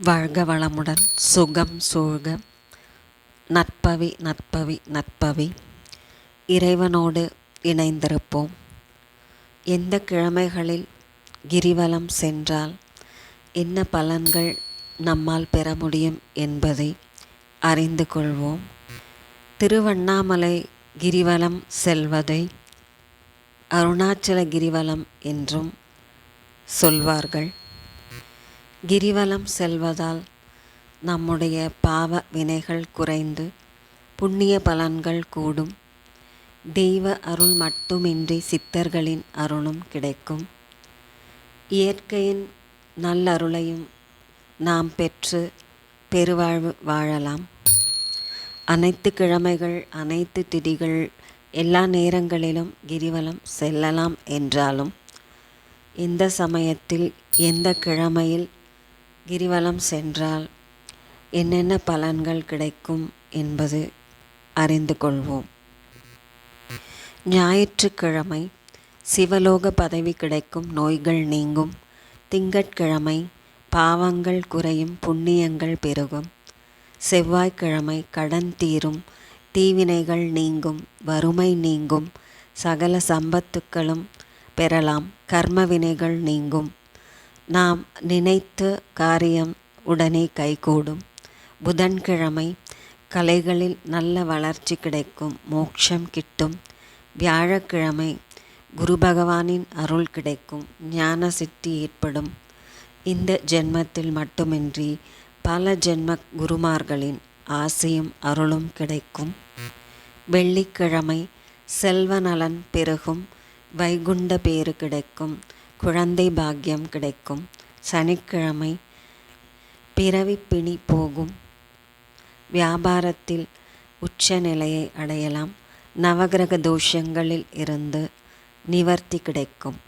வாழ்க வளமுடன், சுகம் சூழ்க. நற்பவி நற்பவி நற்பவி. இறைவனோடு இணைந்திருப்போம். எந்த கிழமைகளில் கிரிவலம் சென்றால் என்ன பலன்கள் நம்மால் பெற முடியும் என்பதை அறிந்து கொள்வோம். திருவண்ணாமலை கிரிவலம் செல்வதை அருணாச்சல கிரிவலம் என்றும் சொல்வார்கள். கிரிவலம் செல்வதால் நம்முடைய பாவ வினைகள் குறைந்து புண்ணிய பலன்கள் கூடும். தெய்வ அருள் மட்டுமின்றி சித்தர்களின் அருளும் கிடைக்கும். இயற்கையின் நல்லருளையும் நாம் பெற்று பெருவாழ்வு வாழலாம். அனைத்து கிழமைகள், அனைத்து திதிகள், எல்லா நேரங்களிலும் கிரிவலம் செல்லலாம் என்றாலும் எந்த சமயத்தில் எந்த கிழமையில் கிரிவலம் சென்றால் என்னென்ன பலன்கள் கிடைக்கும் என்பது அறிந்து கொள்வோம். ஞாயிற்றுக்கிழமை சிவலோக பதவி கிடைக்கும், நோய்கள் நீங்கும். திங்கட்கிழமை பாவங்கள் குறையும், புண்ணியங்கள் பெருகும். செவ்வாய்க்கிழமை கடன் தீரும், தீவினைகள் நீங்கும், வறுமை நீங்கும், சகல சம்பத்துக்களும் பெறலாம், கர்ம வினைகள் நீங்கும். நாம் நினைத்த காரியம் உடனே கைகூடும். புதன்கிழமை கலைகளில் நல்ல வளர்ச்சி கிடைக்கும், மோட்சம் கிட்டும். வியாழக்கிழமை குரு பகவானின் அருள் கிடைக்கும், ஞான சித்தி ஏற்படும். இந்த ஜென்மத்தில் மட்டுமின்றி பல ஜென்ம குருமார்களின் ஆசையும் அருளும் கிடைக்கும். வெள்ளிக்கிழமை செல்வ நலன் பெருகும், வைகுண்ட பேறு கிடைக்கும், குழந்தை பாக்கியம் கிடைக்கும். சனிக்கிழமை பிறவி பிணி போகும், வியாபாரத்தில் உச்ச நிலையை அடையலாம். நவகிரக தோஷங்களில் இருந்து நிவர்த்தி கிடைக்கும்.